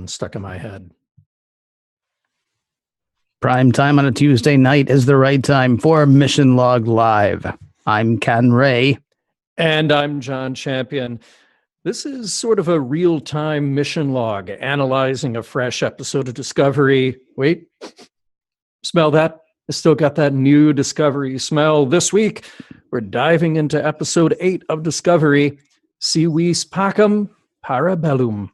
stuck in my head. Prime time on a Tuesday night is the right time for Mission Log Live. I'm Ken Ray. And I'm John Champion. This is sort of a real-time mission log, analyzing a fresh episode of Discovery. Wait, smell that? I still got that new Discovery smell. This week, we're diving into episode 8 of Discovery, Vis Pacem para Bellum.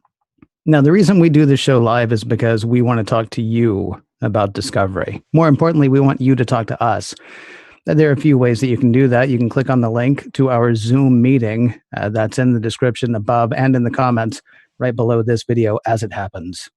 Now, the reason we do this show live is because we want to talk to you about Discovery. More importantly, we want you to talk to us. There are a few ways that you can do that. You can click on the link to our Zoom meeting. That's in the description above and in the comments right below this video as it happens.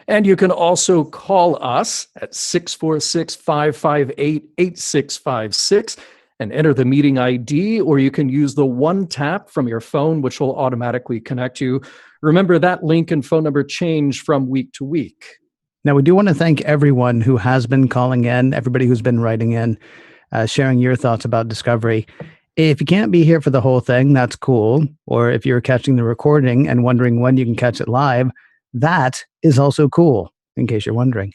And you can also call us at 646-558-8656 and enter the meeting ID, or you can use the one tap from your phone, which will automatically connect you. Remember, that link and phone number change from week to week. Now, we do want to thank everyone who has been calling in, everybody who's been writing in, sharing your thoughts about Discovery. If you can't be here for the whole thing, that's cool. Or if you're catching the recording and wondering when you can catch it live, that is also cool, in case you're wondering.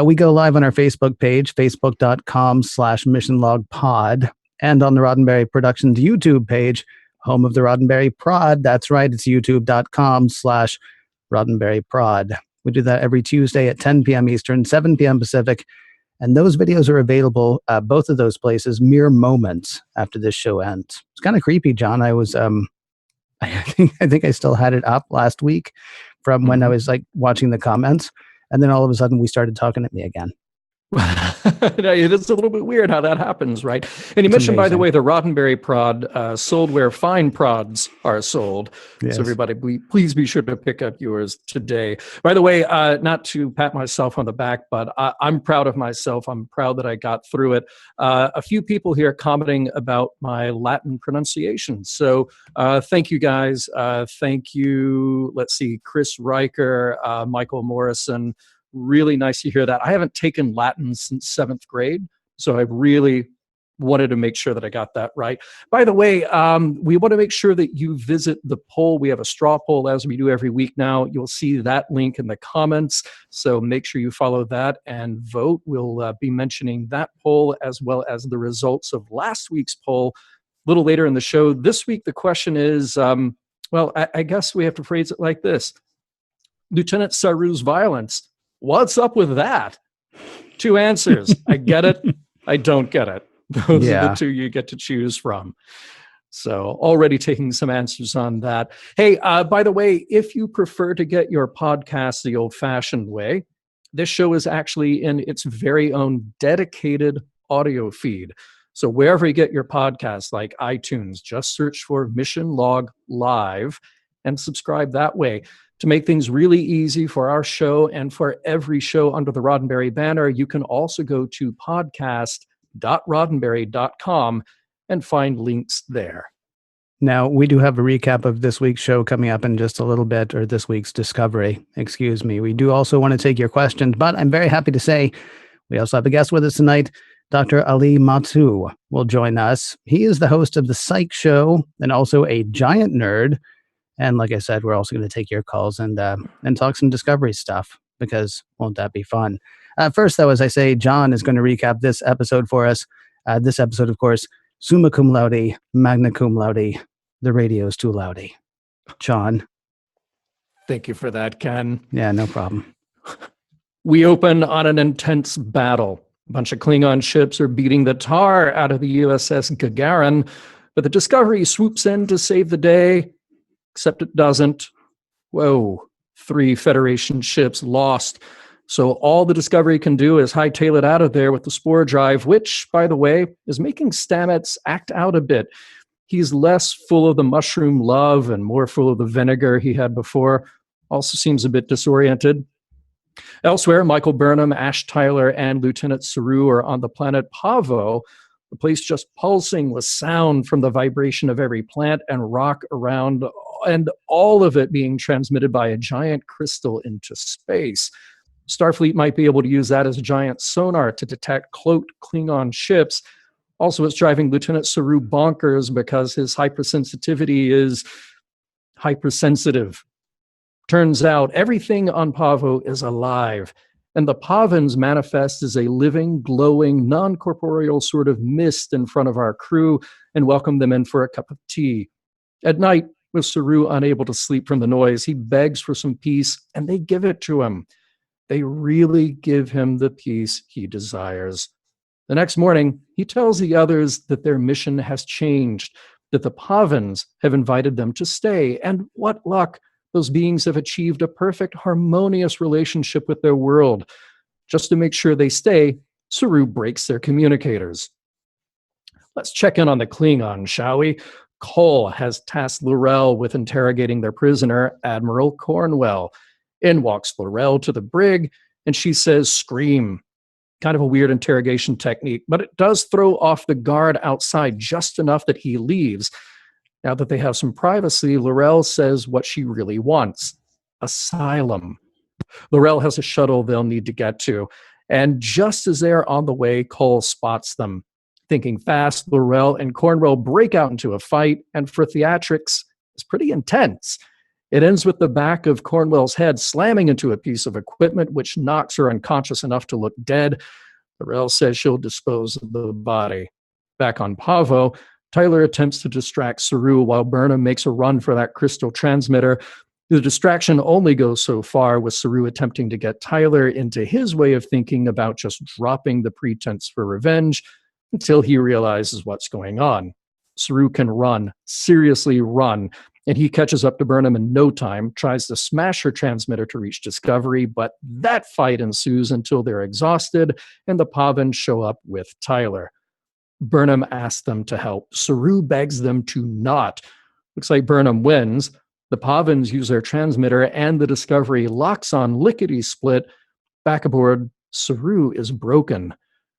We go live on our Facebook page, facebook.com/missionlogpod, and on the Roddenberry Productions YouTube page, home of the Roddenberry Prod. That's right, it's youtube.com/Roddenberryprod. We do that every Tuesday at 10 p.m. Eastern, 7 p.m. Pacific. And those videos are available, both of those places, mere moments after this show ends. It's kind of creepy, John. I was, I think I still had it up last week from when I was like watching the comments. And then all of a sudden we started talking at me again. It is a little bit weird how that happens, right? And you mentioned, by the way, the Roddenberry Prod sold where fine prods are sold. Yes. So everybody, please be sure to pick up yours today. By the way, not to pat myself on the back, but I'm proud of myself. I'm proud that I got through it. A few people here commenting about my Latin pronunciation. So thank you, guys. Thank you. Let's see, Chris Riker, Michael Morrison. Really nice to hear that. I haven't taken Latin since 7th grade, so I really wanted to make sure that I got that right. By the way, we want to make sure that you visit the poll. We have a straw poll, as we do every week now. You'll see that link in the comments, so make sure you follow that and vote. We'll be mentioning that poll as well as the results of last week's poll a little later in the show. This week, the question is, well, I guess we have to phrase it like this. Lieutenant Saru's violence. What's up with that? 2 answers. I get it. I don't get it. Those are the 2 you get to choose from. So already taking some answers on that. Hey, by the way, if you prefer to get your podcast the old-fashioned way, this show is actually in its very own dedicated audio feed. So wherever you get your podcasts, like iTunes, just search for Mission Log Live and subscribe that way. To make things really easy for our show and for every show under the Roddenberry banner, you can also go to podcast.roddenberry.com and find links there. Now, we do have a recap of this week's show coming up in just a little bit, or this week's Discovery, excuse me. We do also want to take your questions, but I'm very happy to say we also have a guest with us tonight. Dr. Ali Mattu will join us. He is the host of The Psych Show and also a giant nerd. And like I said, we're also going to take your calls and talk some Discovery stuff, because won't that be fun? First, though, as I say, John is going to recap this episode for us. This episode, of course, summa cum laude, magna cum laude, the radio's too loudy. John. Thank you for that, Ken. Yeah, no problem. We open on an intense battle. A bunch of Klingon ships are beating the tar out of the USS Gagarin, but the Discovery swoops in to save the day. Except it doesn't. Whoa, 3 Federation ships lost. So all the Discovery can do is hightail it out of there with the spore drive, which, by the way, is making Stamets act out a bit. He's less full of the mushroom love and more full of the vinegar he had before. Also seems a bit disoriented. Elsewhere, Michael Burnham, Ash Tyler, and Lieutenant Saru are on the planet Pavo, the place just pulsing with sound from the vibration of every plant and rock around, and all of it being transmitted by a giant crystal into space. Starfleet might be able to use that as a giant sonar to detect cloaked Klingon ships. Also, it's driving Lieutenant Saru bonkers because his hypersensitivity is hypersensitive. Turns out everything on Pavo is alive, and the Pavans manifest as a living, glowing, non-corporeal sort of mist in front of our crew and welcome them in for a cup of tea. At night, with Saru unable to sleep from the noise, he begs for some peace, and they give it to him. They really give him the peace he desires. The next morning, he tells the others that their mission has changed, that the Pavans have invited them to stay, and what luck! Those beings have achieved a perfect, harmonious relationship with their world. Just to make sure they stay, Saru breaks their communicators. Let's check in on the Klingon, shall we? Cole has tasked L'Rell with interrogating their prisoner, Admiral Cornwell. In walks L'Rell to the brig, and she says, "Scream." Kind of a weird interrogation technique, but it does throw off the guard outside just enough that he leaves. Now that they have some privacy, L'Rell says what she really wants: asylum. L'Rell has a shuttle they'll need to get to, and just as they're on the way, Cole spots them. Thinking fast, L'Rell and Cornwell break out into a fight, and for theatrics, it's pretty intense. It ends with the back of Cornwell's head slamming into a piece of equipment, which knocks her unconscious enough to look dead. L'Rell says she'll dispose of the body. Back on Pavo, Tyler attempts to distract Saru while Burnham makes a run for that crystal transmitter. The distraction only goes so far, with Saru attempting to get Tyler into his way of thinking about just dropping the pretense for revenge until he realizes what's going on. Saru can run, seriously run, and he catches up to Burnham in no time, tries to smash her transmitter to reach Discovery, but that fight ensues until they're exhausted and the Pavans show up with Tyler. Burnham asks them to help. Saru begs them to not. Looks like Burnham wins. The Pavans use their transmitter and the Discovery locks on lickety-split. Back aboard, Saru is broken.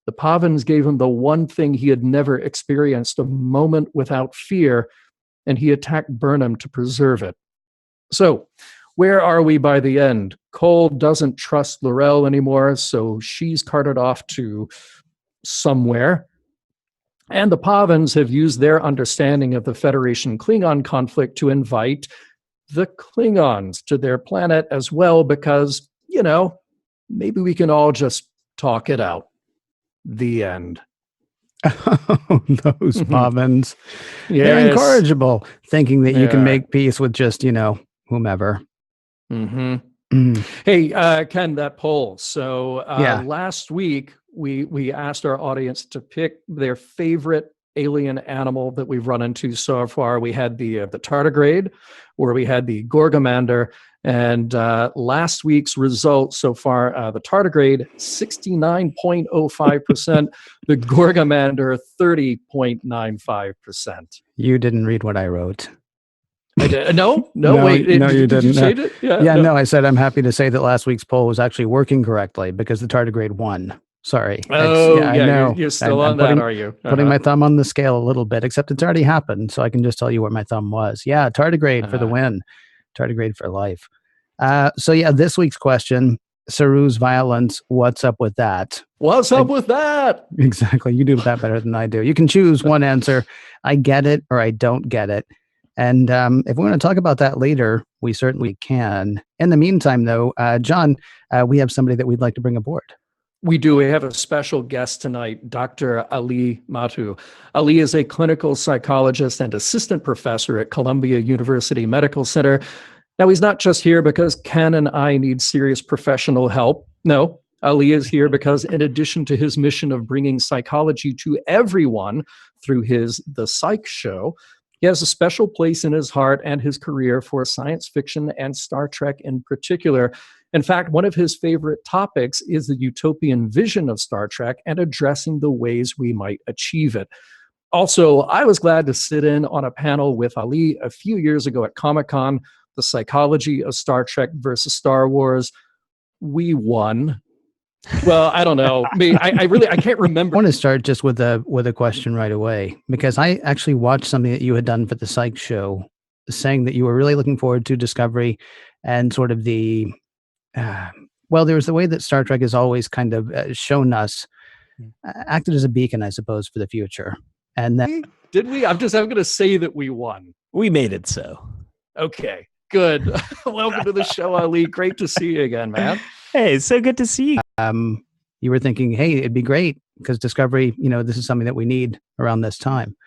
The Pavans gave him the one thing he had never experienced, a moment without fear, and he attacked Burnham to preserve it. So, where are we by the end? Cole doesn't trust L'Rell anymore, so she's carted off to somewhere. And the Pavans have used their understanding of the Federation Klingon conflict to invite the Klingons to their planet as well, because, maybe we can all just talk it out. The end. Oh, those Pavans. Yes. They're incorrigible, thinking that you can make peace with just, whomever. Mm-hmm. Hey, Ken, that poll. So last week, we asked our audience to pick their favorite alien animal that we've run into so far. We had the tardigrade, or we had the gorgomander, and last week's results so far, the tardigrade 69.05%, the gorgomander 30.95%. You didn't read what I wrote. I did. No, wait. No, you didn't. Did you change it? No, I said I'm happy to say that last week's poll was actually working correctly because the tardigrade won. Sorry. Oh, I know. You're still on that, are you? Putting my thumb on the scale a little bit, except it's already happened, so I can just tell you where my thumb was. Yeah, tardigrade for the win. Tardigrade for life. This week's question, Saru's violence, what's up with that? What's up with that? Exactly. You do that better than I do. You can choose one answer. I get it or I don't get it. And if we want to talk about that later, we certainly can. In the meantime, though, John, we have somebody that we'd like to bring aboard. We do. We have a special guest tonight, Dr. Ali Mattu. Ali is a clinical psychologist and assistant professor at Columbia University Medical Center. Now, he's not just here because Ken and I need serious professional help. No, Ali is here because in addition to his mission of bringing psychology to everyone through his The Psych Show, he has a special place in his heart and his career for science fiction and Star Trek in particular. In fact, one of his favorite topics is the utopian vision of Star Trek and addressing the ways we might achieve it. Also, I was glad to sit in on a panel with Ali a few years ago at Comic-Con, The Psychology of Star Trek versus Star Wars. We won. Well, I don't know. I can't remember. I want to start just with a question right away, because I actually watched something that you had done for the Psych Show, saying that you were really looking forward to Discovery and sort of the, there was the way that Star Trek has always kind of shown us, acted as a beacon, I suppose, for the future. And then, did we? I'm going to say that we won. We made it so. Okay. good. Welcome to the show, Ali. Great to see you again, man. Hey, it's so good to see you. You were thinking, hey, it'd be great because Discovery, this is something that we need around this time.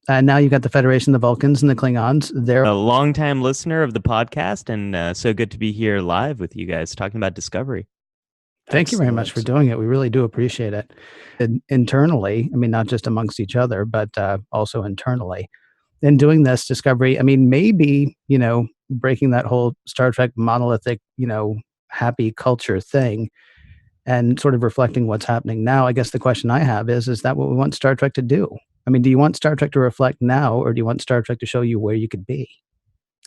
And now you've got the Federation, the Vulcans, and the Klingons. They're a longtime listener of the podcast, and so good to be here live with you guys talking about Discovery. Thank you very much for doing it. We really do appreciate it. And internally, I mean, not just amongst each other, but also internally. In doing this, Discovery, I mean, maybe, breaking that whole Star Trek monolithic, happy culture thing and sort of reflecting what's happening now. I guess the question I have is that what we want Star Trek to do? I mean, do you want Star Trek to reflect now, or do you want Star Trek to show you where you could be?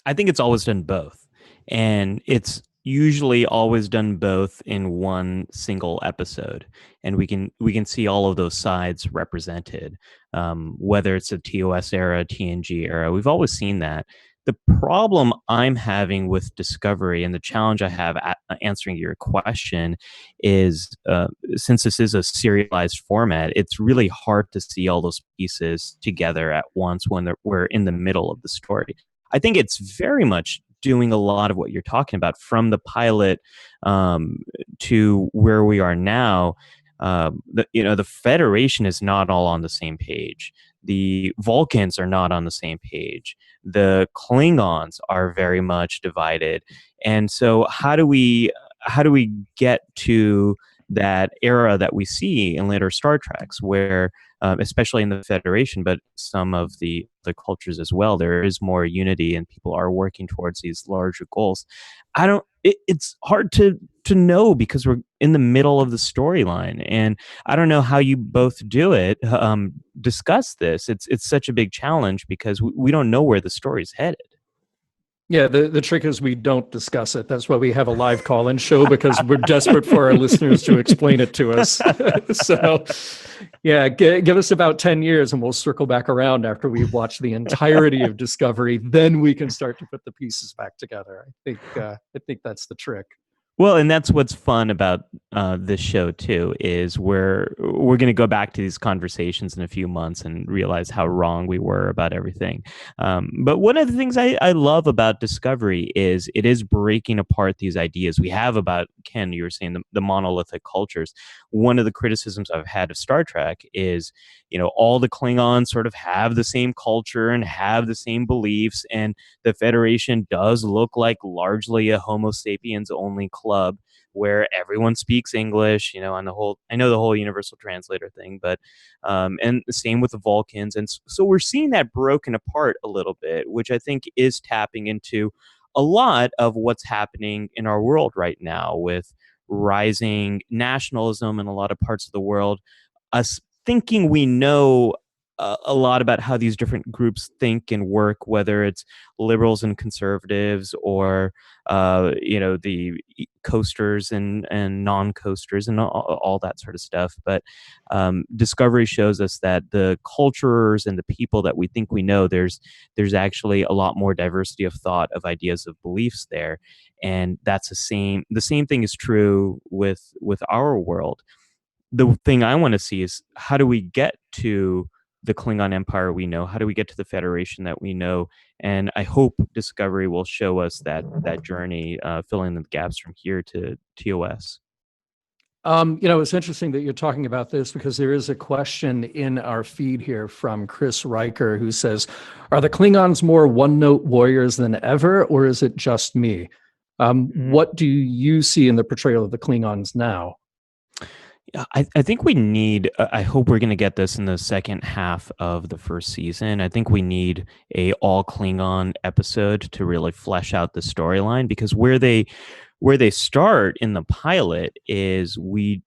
I think it's always done both. And it's usually always done both in one single episode. And we can see all of those sides represented, whether it's a TOS era, TNG era. We've always seen that. The problem I'm having with Discovery and the challenge I have at answering your question is, since this is a serialized format, it's really hard to see all those pieces together at once when we're in the middle of the story. I think it's very much doing a lot of what you're talking about, from the pilot to where we are now. The Federation is not all on the same page. The Vulcans are not on the same page. The Klingons are very much divided. And so how do we get to that era that we see in later Star Treks, where especially in the Federation, but some of the cultures as well, there is more unity and people are working towards these larger goals. It's hard to know because we're in the middle of the storyline, and I don't know how you both do it. Discuss this. It's such a big challenge because we don't know where the story's headed. Yeah, the trick is we don't discuss it. That's why we have a live call-in show, because we're desperate for our listeners to explain it to us. So, yeah, give us about 10 years and we'll circle back around after we've watched the entirety of Discovery. Then we can start to put the pieces back together. I think that's the trick. Well, and that's what's fun about this show too, is we're going to go back to these conversations in a few months and realize how wrong we were about everything. But one of the things I love about Discovery is it is breaking apart these ideas we have about, Ken, you were saying the monolithic cultures. One of the criticisms I've had of Star Trek is, all the Klingons sort of have the same culture and have the same beliefs, and the Federation does look like largely a Homo sapiens only club where everyone speaks English, on the whole. I know the whole universal translator thing, but and the same with the Vulcans. And so we're seeing that broken apart a little bit, which I think is tapping into a lot of what's happening in our world right now with rising nationalism in a lot of parts of the world, us thinking we know a lot about how these different groups think and work, whether it's liberals and conservatives or the coasters and non-coasters and all that sort of stuff. But Discovery shows us that the cultures and the people that we think we know, there's actually a lot more diversity of thought, of ideas, of beliefs there, and that's the same thing is true with our world. The thing I want to see is, how do we get to the Klingon Empire we know? How do we get to the Federation that we know? And I hope Discovery will show us that journey, filling the gaps from here to TOS. It's interesting that you're talking about this, because there is a question in our feed here from Chris Riker, who says, are the Klingons more one-note warriors than ever, or is it just me? What do you see in the portrayal of the Klingons now? I think we need, I hope we're going to get this in the second half of the first season. I think we need a all Klingon episode to really flesh out the storyline, because where they start in the pilot is we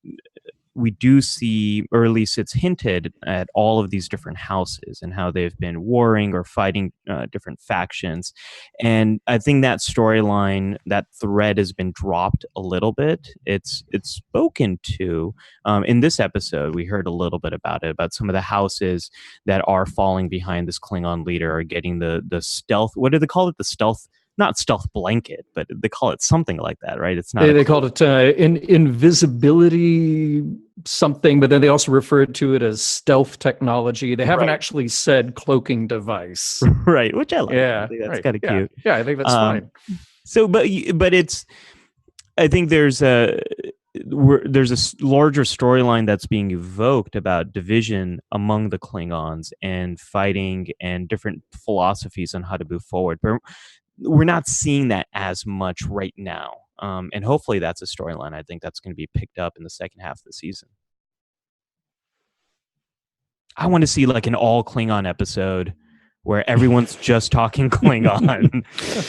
do see, or at least it's hinted at, all of these different houses and how they've been warring or fighting different factions. And I think that storyline, that thread has been dropped a little bit. It's spoken to in this episode. We heard a little bit about it, about some of the houses that are falling behind this Klingon leader, are getting the stealth. What do they call it? The stealth. Not stealth blanket, but they call it something like that, right? It's not. They called it invisibility something, but then they also referred to it as stealth technology. They haven't actually said cloaking device. Right, which I like. Yeah, I think that's kind of cute. Yeah, I think that's fine. So, but it's, I think there's a larger storyline that's being evoked about division among the Klingons and fighting and different philosophies on how to move forward. But we're not seeing that as much right now. And hopefully that's a storyline. I think that's going to be picked up in the second half of the season. I want to see like an all Klingon episode where everyone's just talking Klingon.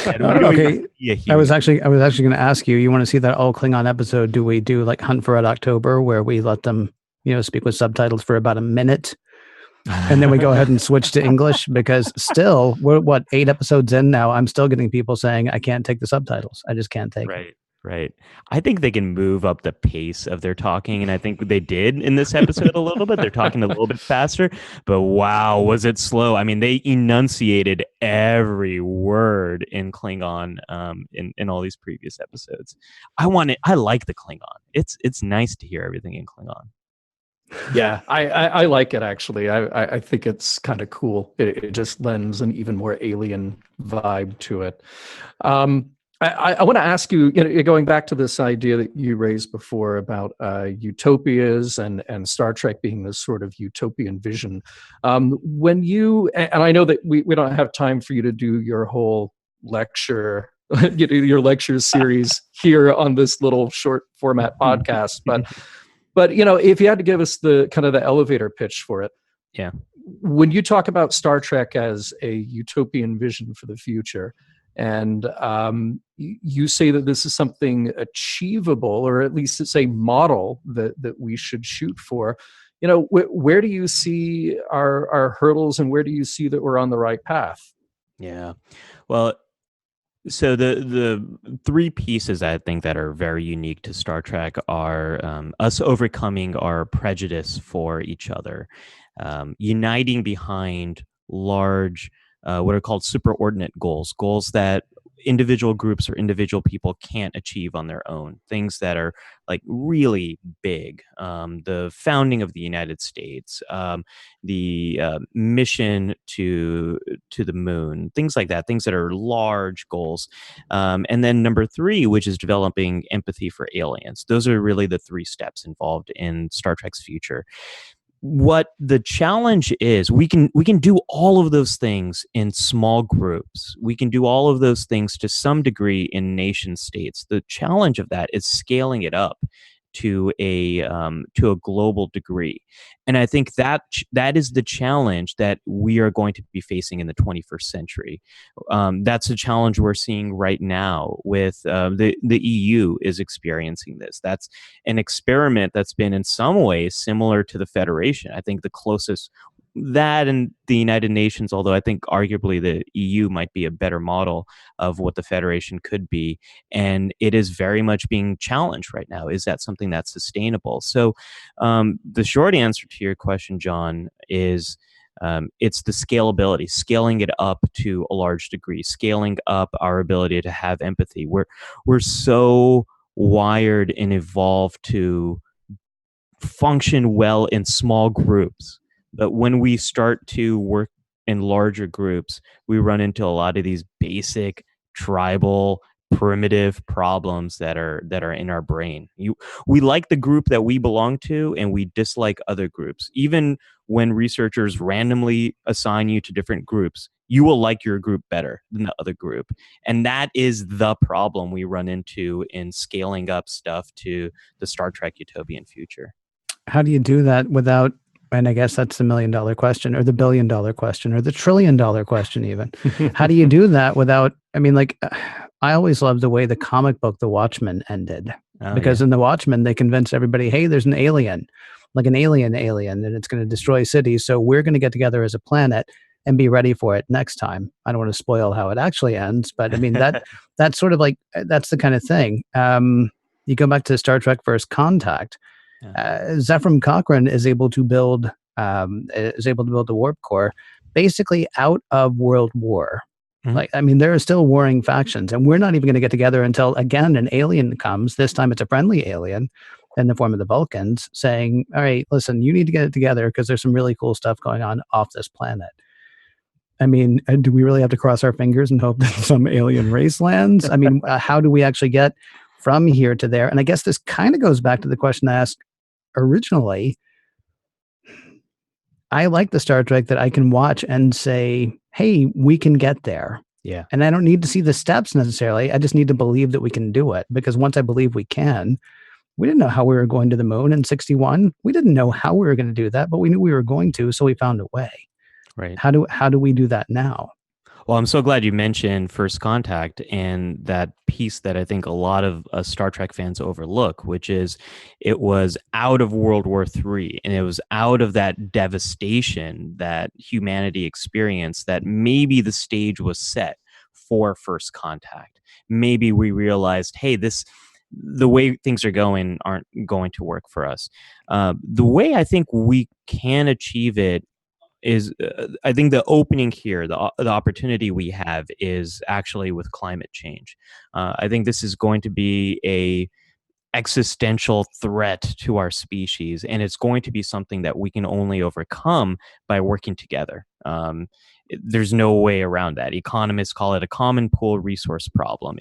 Okay. I was actually going to ask you. You want to see that all Klingon episode? Do we do like Hunt for Red October, where we let them, speak with subtitles for about a minute, and then we go ahead and switch to English? Because still, we're 8 episodes in now. I'm still getting people saying I can't take the subtitles. I just can't take it. Right. I think they can move up the pace of their talking, and I think they did in this episode a little bit. They're talking a little bit faster, but wow, was it slow? I mean, they enunciated every word in Klingon in all these previous episodes. I like the Klingon. It's nice to hear everything in Klingon. Yeah, I like it actually. I think it's kind of cool. It just lends an even more alien vibe to it. I want to ask you, going back to this idea that you raised before about utopias and Star Trek being this sort of utopian vision. When you, and I know that we don't have time for you to do your whole lecture, your lecture series here on this little short format podcast, but if you had to give us the kind of the elevator pitch for it, yeah. When you talk about Star Trek as a utopian vision for the future, and you say that this is something achievable, or at least it's a model that we should shoot for. Where do you see our hurdles, and where do you see that we're on the right path? Yeah, well, so the 3 pieces I think that are very unique to Star Trek are us overcoming our prejudice for each other, uniting behind large, what are called superordinate goals that individual groups or individual people can't achieve on their own, things that are like really big. The founding of the United States, the mission to the moon, things like that, things that are large goals. And then number 3, which is developing empathy for aliens. Those are really the 3 steps involved in Star Trek's future. What the challenge is, we can do all of those things in small groups. We can do all of those things to some degree in nation states. The challenge of that is scaling it up to a global degree. And I think that is the challenge that we are going to be facing in the 21st century. That's a challenge we're seeing right now with the EU is experiencing this. That's an experiment that's been in some ways similar to the Federation. I think the closest, that and the United Nations, although I think arguably the EU might be a better model of what the Federation could be. And it is very much being challenged right now. Is that something that's sustainable? So the short answer to your question, John, is it's the scalability, scaling it up to a large degree, scaling up our ability to have empathy. We're so wired and evolved to function well in small groups. But when we start to work in larger groups, we run into a lot of these basic tribal primitive problems that are in our brain. We like the group that we belong to, and we dislike other groups. Even when researchers randomly assign you to different groups, you will like your group better than the other group. And that is the problem we run into in scaling up stuff to the Star Trek utopian future. How do you do that without, and I guess that's the $1 million question, or the $1 billion question, or the $1 trillion question even. How do you do that without, I always loved the way the comic book The Watchmen ended. Because in The Watchmen, they convinced everybody, hey, there's an alien, like an alien, and it's going to destroy cities. So we're going to get together as a planet and be ready for it next time. I don't want to spoil how it actually ends, but that's sort of like, that's the kind of thing. You go back to Star Trek First Contact. Zefram Cochrane is able to build the warp core basically out of World War. Mm-hmm. There are still warring factions, and we're not even going to get together until, again, an alien comes. This time it's a friendly alien, in the form of the Vulcans saying, all right, listen, you need to get it together because there's some really cool stuff going on off this planet. I mean, do we really have to cross our fingers and hope that some alien race lands? I mean, how do we actually get from here to there? And I guess this kind of goes back to the question I asked originally. I like the Star Trek that I can watch and say, hey, we can get there. Yeah. And I don't need to see the steps necessarily. I just need to believe that we can do it. Because once I believe we can, we didn't know how we were going to the moon in 61. We didn't know how we were going to do that, but we knew we were going to, so we found a way. Right. How do we do that now? Well, I'm so glad you mentioned First Contact and that piece that I think a lot of Star Trek fans overlook, which is it was out of World War III, and it was out of that devastation that humanity experienced that maybe the stage was set for First Contact. Maybe we realized, hey, the way things are going aren't going to work for us. The way I think we can achieve it is I think the opening here, the opportunity we have is actually with climate change. I think this is going to be a existential threat to our species, and it's going to be something that we can only overcome by working together. There's no way around that. Economists call it a common pool resource problem.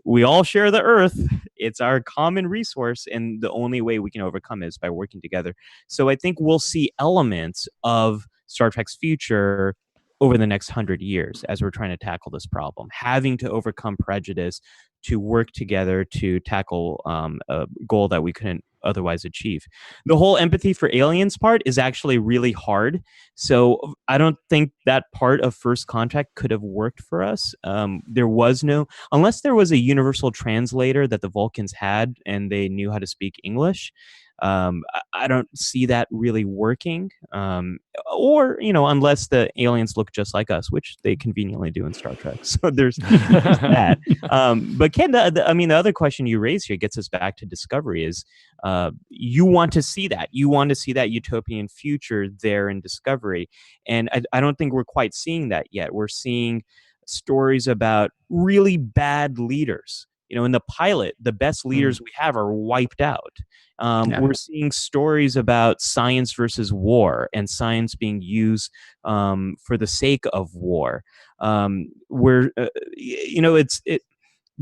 We all share the earth. It's our common resource, and the only way we can overcome it is by working together. So I think we'll see elements of Star Trek's future over the next 100 years as we're trying to tackle this problem, having to overcome prejudice to work together to tackle a goal that we couldn't otherwise achieve. The whole empathy for aliens part is actually really hard. So I don't think that part of First Contact could have worked for us. Unless there was a universal translator that the Vulcans had and they knew how to speak English. I don't see that really working. Or, unless the aliens look just like us, which they conveniently do in Star Trek. So there's that. But Ken, the other question you raise here gets us back to Discovery is you want to see that. You want to see that utopian future there in Discovery. And I don't think we're quite seeing that yet. We're seeing stories about really bad leaders. In the pilot, the best leaders we have are wiped out. We're seeing stories about science versus war and science being used for the sake of war.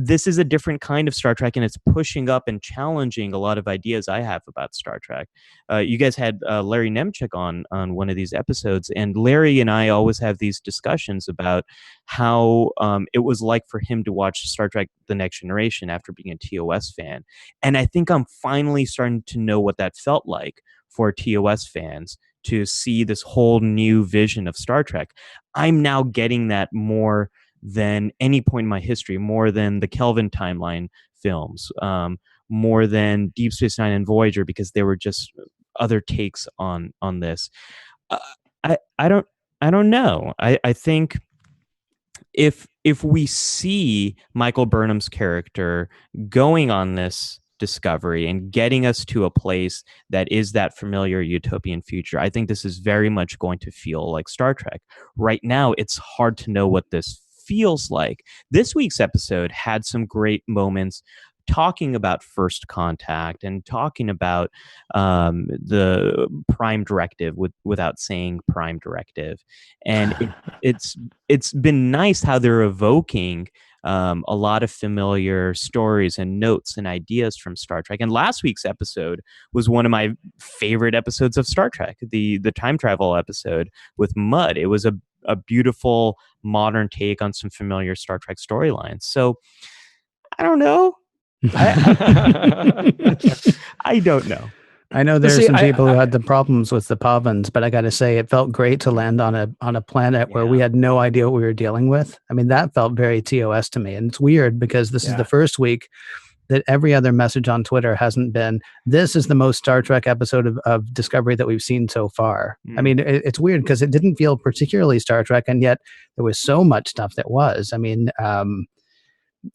This is a different kind of Star Trek, and it's pushing up and challenging a lot of ideas I have about Star Trek. You guys had Larry Nemchik on one of these episodes, and Larry and I always have these discussions about how it was like for him to watch Star Trek The Next Generation after being a TOS fan. And I think I'm finally starting to know what that felt like for TOS fans to see this whole new vision of Star Trek. I'm now getting that more than any point in my history, more than the Kelvin timeline films, more than Deep Space Nine and Voyager, because there were just other takes on this. I don't know. I think if we see Michael Burnham's character going on this discovery and getting us to a place that is that familiar utopian future, I think this is very much going to feel like Star Trek. Right now, it's hard to know what this feels like. This week's episode had some great moments talking about First Contact and talking about the Prime Directive without saying Prime Directive. And it's been nice how they're evoking a lot of familiar stories and notes and ideas from Star Trek. And last week's episode was one of my favorite episodes of Star Trek, the time travel episode with Mud. It was a beautiful modern take on some familiar Star Trek storylines. So I don't know. I don't know. I know there's some people who had the problems with the Pavans, but I got to say, it felt great to land on a planet where we had no idea what we were dealing with. I mean, that felt very TOS to me. And it's weird because this is the first week that every other message on Twitter hasn't been, this is the most Star Trek episode of Discovery that we've seen so far. I mean, it's weird because it didn't feel particularly Star Trek, and yet there was so much stuff that was. I mean,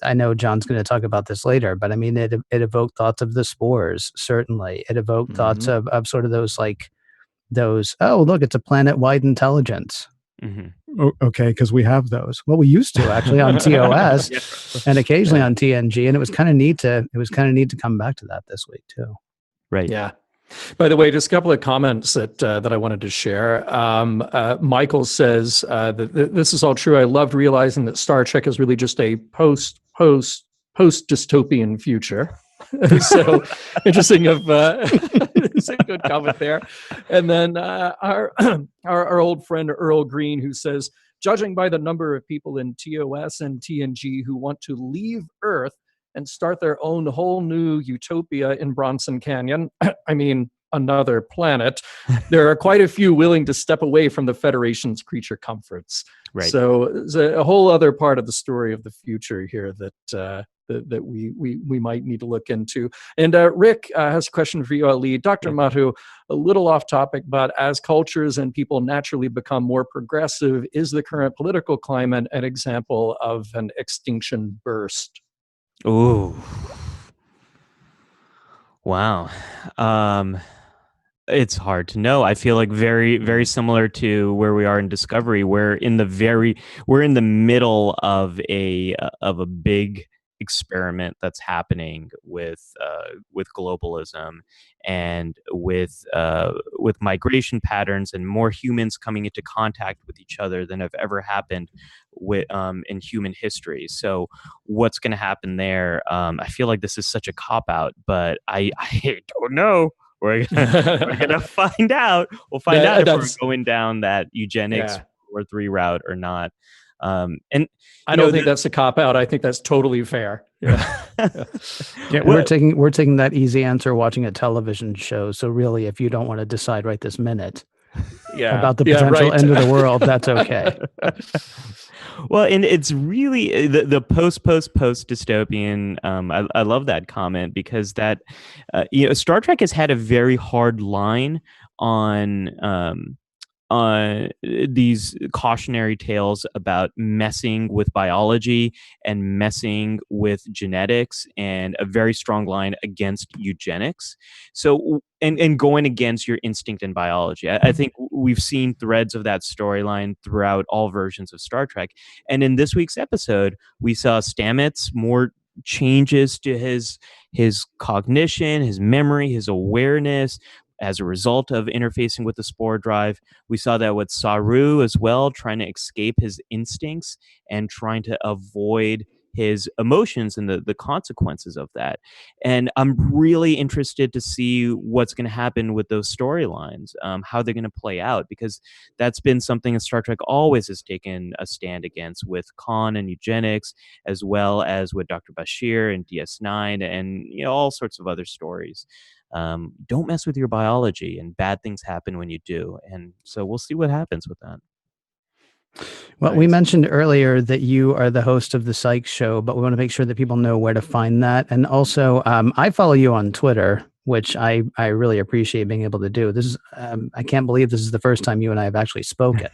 I know John's going to talk about this later, but I mean, it evoked thoughts of the spores, certainly. It evoked thoughts of sort of those, oh, look, it's a planet-wide intelligence. Okay, because we have those. Well, we used to actually on TOS and occasionally on TNG, and it was kind of neat to come back to that this week too. Right. Yeah. By the way, just a couple of comments that I wanted to share. Michael says that this is all true. I loved realizing that Star Trek is really just a post dystopian future. So interesting. It's a good comment there. And then our old friend Earl Green, who says, judging by the number of people in TOS and TNG who want to leave Earth and start their own whole new utopia in Bronson Canyon, I mean, another planet, there are quite a few willing to step away from the Federation's creature comforts. Right. So there's a whole other part of the story of the future here that we might need to look into. And Rick has a question for you, Ali. Dr. Mattu, a little off topic, but as cultures and people naturally become more progressive, is the current political climate an example of an extinction burst? Ooh. Wow. It's hard to know. I feel like very, very similar to where we are in Discovery. We're in the middle of a big experiment that's happening with globalism and with migration patterns and more humans coming into contact with each other than have ever happened in human history. So what's going to happen there? I feel like this is such a cop out, but I don't know. We're gonna find out. We'll find out if we're going down that eugenics 4-3 route or not. And I don't think that's a cop out. I think that's totally fair. Yeah. We're taking that easy answer watching a television show. So really, if you don't want to decide right this minute about the potential end of the world, that's okay. Well, and it's really the post dystopian. I love that comment because that Star Trek has had a very hard line on these cautionary tales about messing with biology and messing with genetics, and a very strong line against eugenics. So, and going against your instinct in biology. I think we've seen threads of that storyline throughout all versions of Star Trek. And in this week's episode, we saw Stamets more changes to his cognition, his memory, his awareness, as a result of interfacing with the spore drive. We saw that with Saru as well, trying to escape his instincts and trying to avoid his emotions and the consequences of that. And I'm really interested to see what's going to happen with those storylines, how they're going to play out, because that's been something that Star Trek always has taken a stand against, with Khan and eugenics, as well as with Dr. Bashir and DS9 and all sorts of other stories. Don't mess with your biology, and bad things happen when you do. And so we'll see what happens with that. Well, we mentioned earlier that you are the host of the Psych Show, but we want to make sure that people know where to find that. And also, I follow you on Twitter, which I really appreciate being able to do. This is I can't believe this is the first time you and I have actually spoken,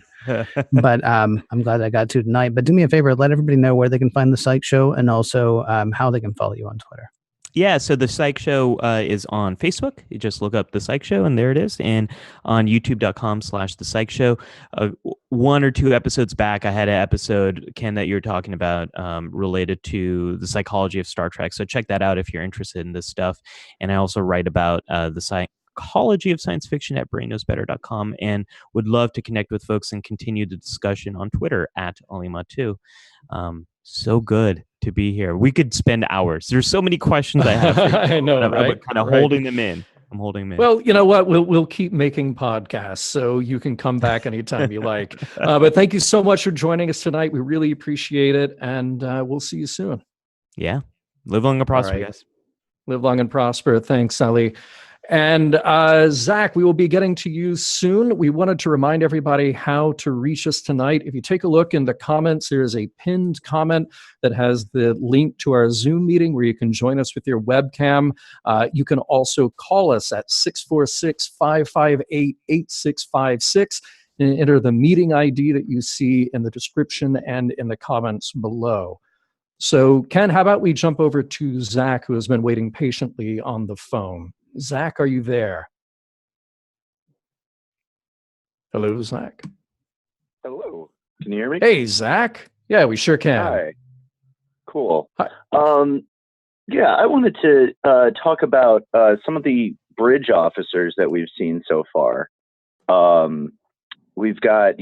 but I'm glad I got to tonight. But do me a favor, let everybody know where they can find the Psych Show, and also how they can follow you on Twitter. Yeah, so the Psych Show is on Facebook. You just look up the Psych Show, and there it is. And on youtube.com/the Psych Show. 1 or 2 episodes back, I had an episode, Ken, that you're talking about related to the psychology of Star Trek. So check that out if you're interested in this stuff. And I also write about the psychology of science fiction at brainknowsbetter.com, and would love to connect with folks and continue the discussion on Twitter at Mattu. So good to be here. We could spend hours. There's so many questions I have. I know, right? I'm kind of holding them in. I'm holding them in. Well, you know what? We'll keep making podcasts, so you can come back anytime you like. But thank you so much for joining us tonight. We really appreciate it, and we'll see you soon. Yeah. Live long and prosper, guys. Live long and prosper. Thanks, Ali. And Zach, we will be getting to you soon. We wanted to remind everybody how to reach us tonight. If you take a look in the comments, there is a pinned comment that has the link to our Zoom meeting where you can join us with your webcam. You can also call us at 646-558-8656 and enter the meeting ID that you see in the description and in the comments below. So, Ken, how about we jump over to Zach, who has been waiting patiently on the phone. Zach, are you there? Hello, Zach. Hello. Can you hear me? Hey, Zach. Yeah, we sure can. Hi. Cool. Hi. Yeah, I wanted to talk about some of the bridge officers that we've seen so far. We've got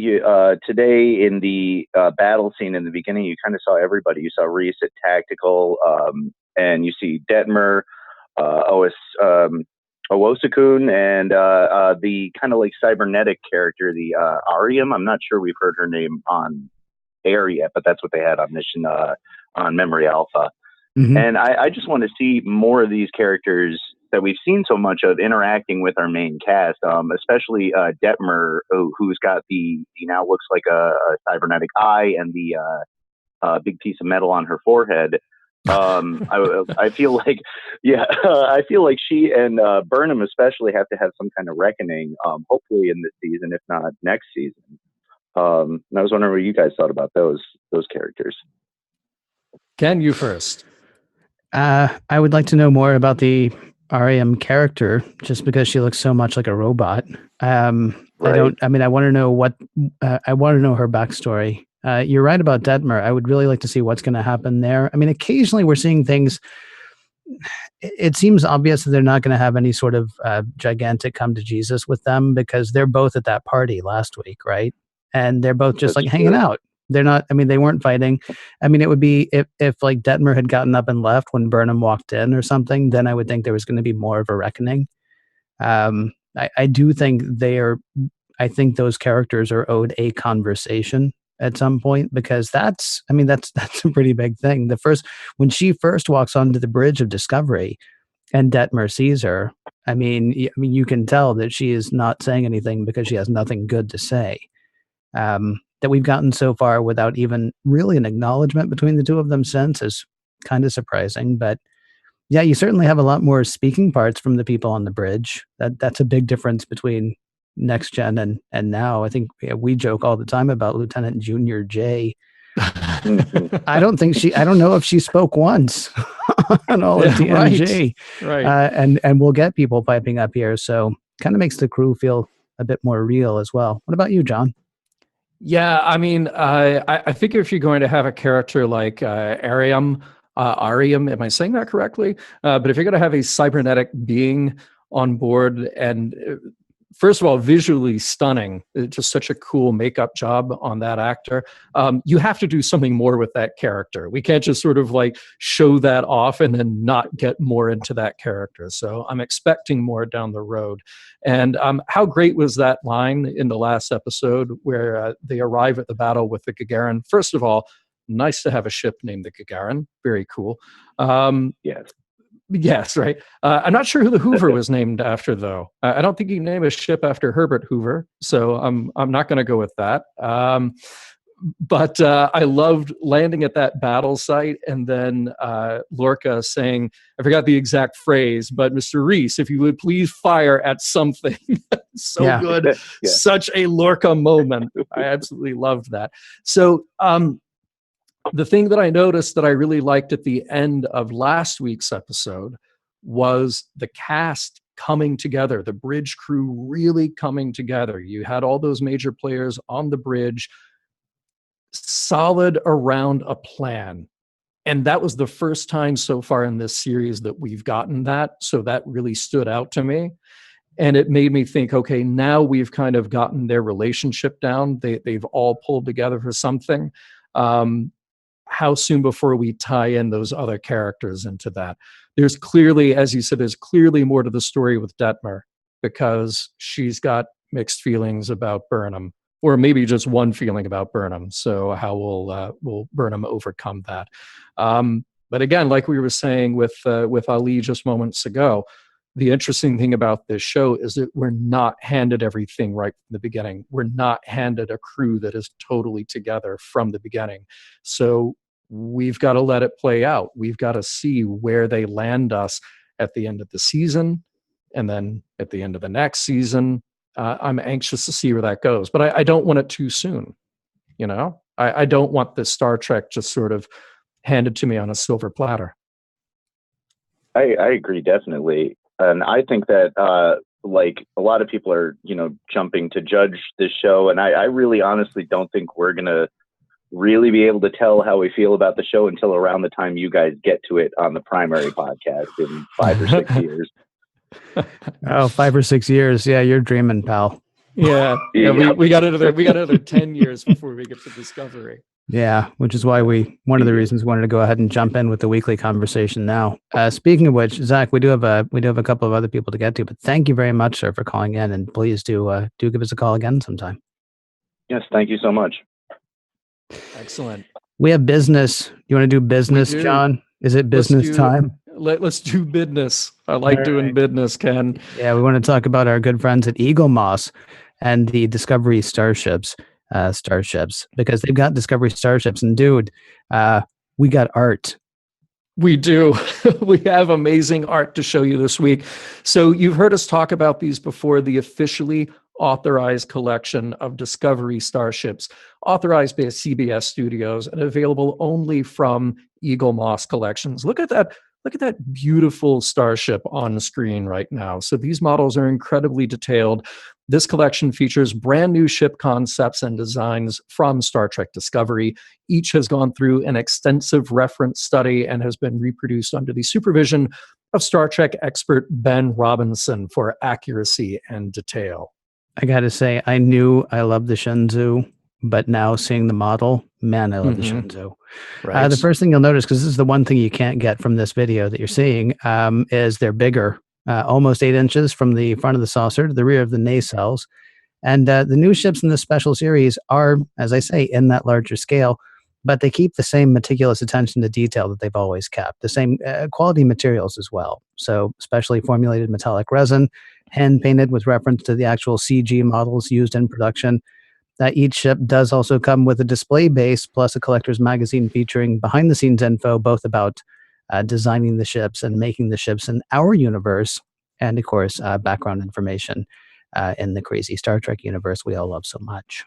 today in the battle scene in the beginning, you kind of saw everybody. You saw Reese at Tactical, and you see Detmer, Owosakun, and the kind of like cybernetic character, the Ariam. I'm not sure we've heard her name on air yet, but that's what they had on mission on Memory Alpha. Mm-hmm. And I just want to see more of these characters that we've seen so much of interacting with our main cast, especially Detmer, who's got he now looks like a cybernetic eye and the big piece of metal on her forehead. I feel like, I feel like she and Burnham especially have to have some kind of reckoning, hopefully in this season, if not next season. And I was wondering what you guys thought about those characters. Ken, you first. I would like to know more about the Ariam character, just because she looks so much like a robot. Right. I want to know I want to know her backstory. You're right about Detmer. I would really like to see what's going to happen there. I mean, occasionally we're seeing things. It seems obvious that they're not going to have any sort of gigantic come to Jesus with them, because they're both at that party last week, right? And they're both just hanging out. They're not, they weren't fighting. It would be if like Detmer had gotten up and left when Burnham walked in or something, then I would think there was going to be more of a reckoning. I do think I think those characters are owed a conversation at some point, because that's a pretty big thing. When she first walks onto the bridge of Discovery and Detmer sees her, you can tell that she is not saying anything because she has nothing good to say. That we've gotten so far without even really an acknowledgement between the two of them since is kind of surprising. But yeah, you certainly have a lot more speaking parts from the people on the bridge. That's a big difference between Next Gen and now. I think we joke all the time about Lieutenant Junior J. I don't know if she spoke once on all of TNG. Right. And we'll get people piping up here. So kind of makes the crew feel a bit more real as well. What about you, John? Yeah, I figure if you're going to have a character like Ariam, am I saying that correctly? But if you're going to have a cybernetic being on board, and first of all, visually stunning, just such a cool makeup job on that actor, you have to do something more with that character. We can't just sort of like show that off and then not get more into that character. So I'm expecting more down the road. And how great was that line in the last episode where they arrive at the battle with the Gagarin? First of all, nice to have a ship named the Gagarin. Very cool. Yes. Yes, right. I'm not sure who the Hoover was named after, though. I don't think you can name a ship after Herbert Hoover, so I'm not going to go with that. But I loved landing at that battle site, and then Lorca saying, I forgot the exact phrase, but Mr. Reese, if you would please fire at something. Good. Yeah. Such a Lorca moment. I absolutely loved that. So the thing that I noticed that I really liked at the end of last week's episode was the cast coming together, the bridge crew really coming together. You had all those major players on the bridge, solid around a plan. And that was the first time so far in this series that we've gotten that. So that really stood out to me. And it made me think, okay, now we've kind of gotten their relationship down. They've all pulled together for something. How soon before we tie in those other characters into that? There's clearly, as you said, there's clearly more to the story with Detmer, because she's got mixed feelings about Burnham, or maybe just one feeling about Burnham. So how will Burnham overcome that? But again, like we were saying with Ali just moments ago, the interesting thing about this show is that we're not handed everything right from the beginning. We're not handed a crew that is totally together from the beginning. So we've got to let it play out. We've got to see where they land us at the end of the season, and then at the end of the next season. I'm anxious to see where that goes, but I don't want it too soon. I don't want this Star Trek just sort of handed to me on a silver platter. I agree, definitely. And I think that, like, a lot of people are, jumping to judge this show. And I really honestly don't think we're going to really be able to tell how we feel about the show until around the time you guys get to it on the primary podcast in 5 or 6 years. Oh, 5 or 6 years. Yeah, you're dreaming, pal. Yeah. We got another 10 years before we get to Discovery. Yeah, which is why one of the reasons we wanted to go ahead and jump in with the weekly conversation now. Speaking of which, Zach, we do have a couple of other people to get to, but thank you very much, sir, for calling in, and please do give us a call again sometime. Yes, thank you so much. Excellent. We have business. You want to do business, John? Is it business time? Let's do business. I like doing business, Ken. Yeah, we want to talk about our good friends at Eagle Moss and the Discovery starships, because they've got Discovery starships. And dude, we got art. We do. We have amazing art to show you this week. So you've heard us talk about these before, the officially authorized collection of Discovery starships, authorized by CBS Studios and available only from Eagle Moss Collections. Look at that beautiful starship on screen right now. So these models are incredibly detailed. This collection features brand new ship concepts and designs from Star Trek Discovery. Each has gone through an extensive reference study and has been reproduced under the supervision of Star Trek expert Ben Robinson for accuracy and detail. I got to say, I knew I loved the Shenzhou, but now seeing the model, man, I love the Shenzhou. Right. The first thing you'll notice, because this is the one thing you can't get from this video that you're seeing, is they're bigger, almost 8 inches from the front of the saucer to the rear of the nacelles. And the new ships in this special series are, as I say, in that larger scale, but they keep the same meticulous attention to detail that they've always kept, the same quality materials as well. So specially formulated metallic resin, hand painted with reference to the actual CG models used in production. Each ship does also come with a display base plus a collector's magazine featuring behind the scenes info, both about designing the ships and making the ships in our universe, and of course, background information in the crazy Star Trek universe we all love so much.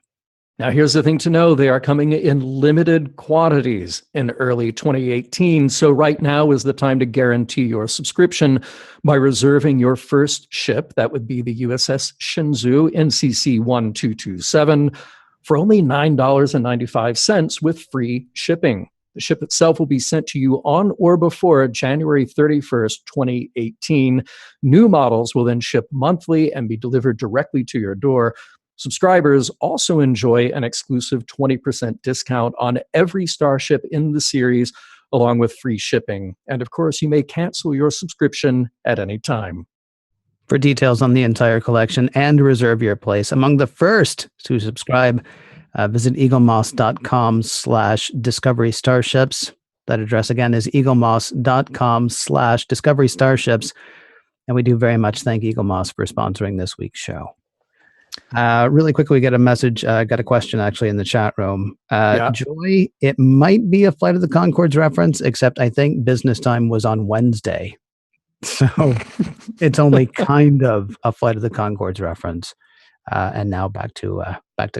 Now, here's the thing to know. They are coming in limited quantities in early 2018. So right now is the time to guarantee your subscription by reserving your first ship. That would be the USS Shenzhou NCC 1227 for only $9.95 with free shipping. The ship itself will be sent to you on or before January 31st, 2018. New models will then ship monthly and be delivered directly to your door. Subscribers also enjoy an exclusive 20% discount on every starship in the series, along with free shipping. And of course, you may cancel your subscription at any time. For details on the entire collection and to reserve your place among the first to subscribe, visit eaglemoss.com/discovery starships. That address again is eaglemoss.com/discovery starships. And we do very much thank Eagle Moss for sponsoring this week's show. Really quickly, we get a message, got a question actually in the chat room. Joy, it might be a Flight of the Conchords reference, except I think business time was on Wednesday. So it's only kind of a Flight of the Conchords reference. And now back to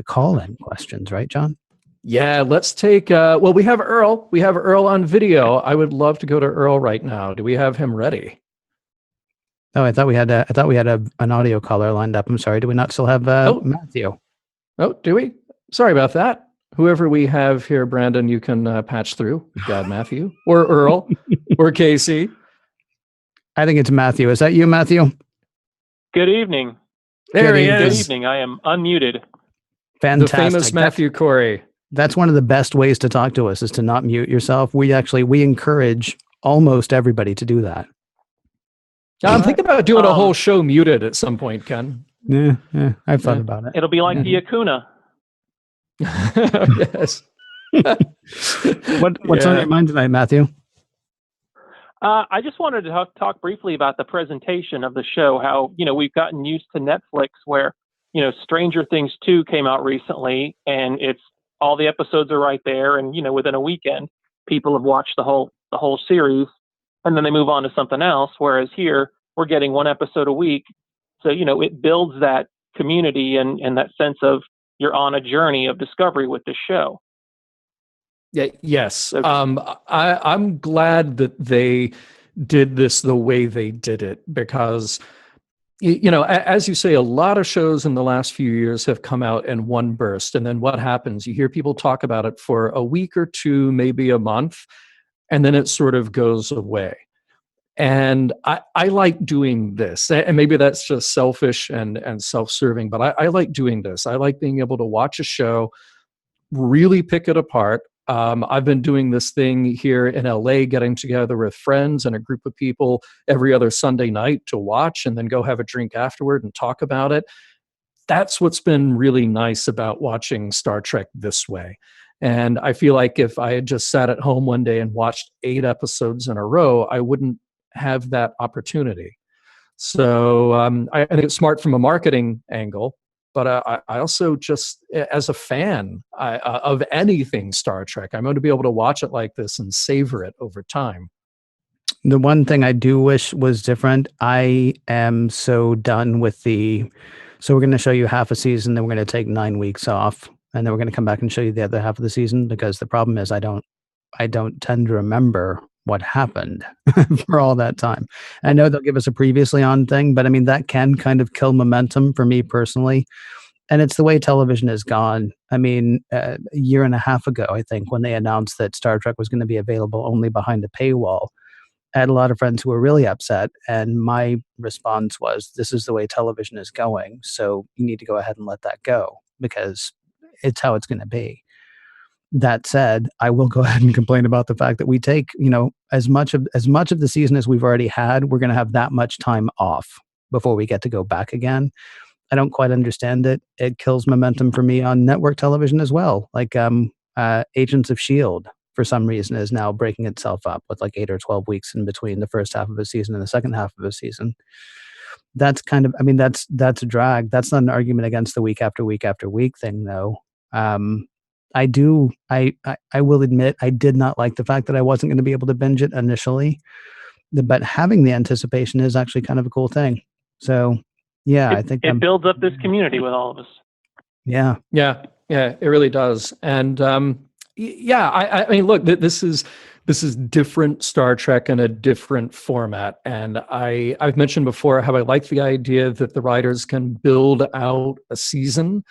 call-in questions, right, John? Yeah, let's take, well, we have Earl. We have Earl on video. I would love to go to Earl right now. Do we have him ready? Oh, I thought we had an audio caller lined up. I'm sorry. Do we not still have Matthew? Oh, do we? Sorry about that. Whoever we have here, Brandon, you can patch through. We've got Matthew or Earl or Casey. I think it's Matthew. Is that you, Matthew? Good evening. There he is. Good evening. I am unmuted. Fantastic. The famous Matthew Corey. That's one of the best ways to talk to us is to not mute yourself. We encourage almost everybody to do that. I'm thinking about doing a whole show muted at some point, Ken. Yeah, I've thought about it. It'll be like the Acuna. Yes. What's on your mind tonight, Matthew? I just wanted to talk briefly about the presentation of the show, how, we've gotten used to Netflix where, Stranger Things 2 came out recently and it's all the episodes are right there. And, within a weekend, people have watched the whole series. And then they move on to something else. Whereas here, we're getting one episode a week. So, it builds that community and that sense of you're on a journey of discovery with this show. Yeah. Yes. I'm glad that they did this the way they did it because, as you say, a lot of shows in the last few years have come out in one burst. And then what happens? You hear people talk about it for a week or two, maybe a month. And then it sort of goes away. And I like doing this, and maybe that's just selfish and self-serving, but I like doing this. I like being able to watch a show, really pick it apart. I've been doing this thing here in LA, getting together with friends and a group of people every other Sunday night to watch and then go have a drink afterward and talk about it. That's what's been really nice about watching Star Trek this way. And I feel like if I had just sat at home one day and watched 8 episodes in a row, I wouldn't have that opportunity. So I think it's smart from a marketing angle, but I also just, as a fan of anything Star Trek, I'm going to be able to watch it like this and savor it over time. The one thing I do wish was different, I am so done with so we're going to show you half a season, then we're going to take 9 weeks off, and then we're going to come back and show you the other half of the season, because the problem is I don't tend to remember what happened for all that time. I know they'll give us a previously on thing, but I mean, that can kind of kill momentum for me personally. And it's the way television has gone. I mean, a year and a half ago, I think, when they announced that Star Trek was going to be available only behind a paywall, I had a lot of friends who were really upset. And my response was, this is the way television is going. So you need to go ahead and let that go, because it's how it's going to be. That said, I will go ahead and complain about the fact that we take, as much of the season as we've already had, we're going to have that much time off before we get to go back again. I don't quite understand it. It kills momentum for me on network television as well. Like Agents of S.H.I.E.L.D., for some reason, is now breaking itself up with like 8 or 12 weeks in between the first half of a season and the second half of a season. That's kind of, that's a drag. That's not an argument against the week after week after week thing, though. I will admit I did not like the fact that I wasn't going to be able to binge it initially, but having the anticipation is actually kind of a cool thing. So yeah, I think it builds up this community with all of us. Yeah, it really does. And I mean, look, this is different Star Trek in a different format. And I've mentioned before how I like the idea that the writers can build out a season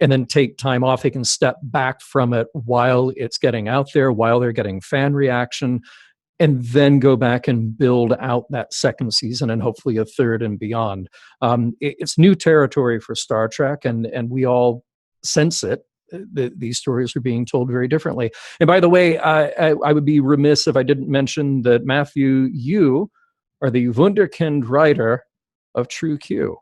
and then take time off. They can step back from it while it's getting out there, while they're getting fan reaction, and then go back and build out that second season and hopefully a third and beyond. It's new territory for Star Trek, and we all sense it. These stories are being told very differently. And by the way, I would be remiss if I didn't mention that, Matthew, you are the Wunderkind writer of True Q.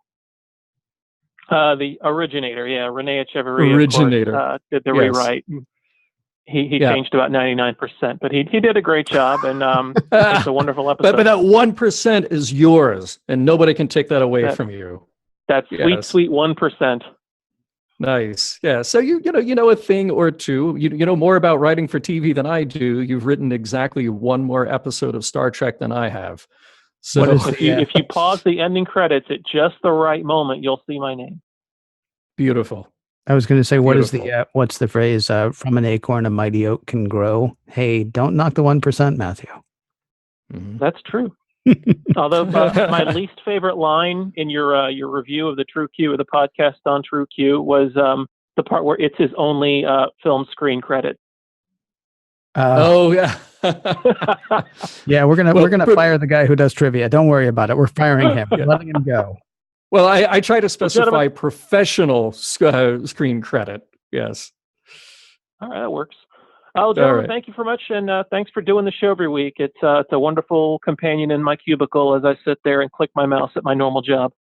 The originator, Renee Echeverria, of course, did the rewrite. He changed about 99%, but he did a great job, and it's a wonderful episode. But that 1% is yours, and nobody can take that away from you. That sweet 1%. Nice, yeah. So you know a thing or two. You know more about writing for TV than I do. You've written exactly one more episode of Star Trek than I have. So if you pause the ending credits at just the right moment, you'll see my name. Beautiful. I was going to say, what's the phrase? From an acorn, a mighty oak can grow. Hey, don't knock the 1%, Matthew. Mm-hmm. That's true. Although my least favorite line in your review of the True Q, of the podcast on True Q, was the part where it's his only film screen credit. Yeah. Yeah, we're gonna fire the guy who does trivia. Don't worry about it. We're firing him. We're letting him go. Well, I try to specify professional screen credit. Yes. All right, that works. Oh, gentlemen, Thank you very much, and thanks for doing the show every week. It's a wonderful companion in my cubicle as I sit there and click my mouse at my normal job.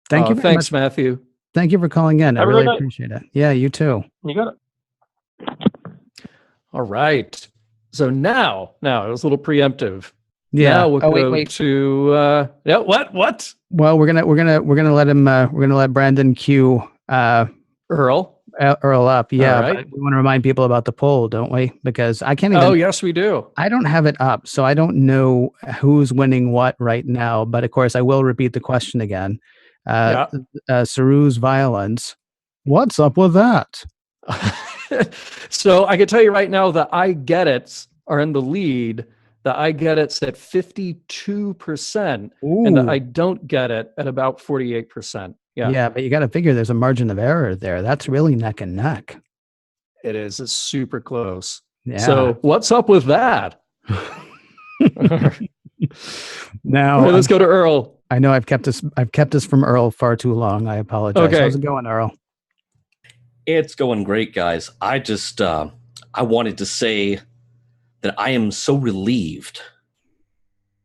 Thank you. Thanks, Matthew. Thank you for calling in. I really appreciate it. Yeah, you too. You got it. All right. So now it was a little preemptive. Yeah. Now we'll go to what? Well, we're gonna let him. We're gonna let Brandon cue Earl up. Yeah. Right. But we want to remind people about the poll, don't we? Because I can't even. Oh, yes, we do. I don't have it up, so I don't know who's winning what right now. But of course, I will repeat the question again. Saru's violence. What's up with that? So I can tell you right now, the I Get It's are in the lead. The I Get It's at 52%, and the I Don't Get It at about 48%. Yeah, but you got to figure there's a margin of error there. That's really neck and neck. It is. It's super close. Yeah. So what's up with that? Now, All right, let's go to Earl. I know I've kept us from Earl far too long. I apologize. Okay. How's it going, Earl? It's going great, guys. I just I wanted to say that I am so relieved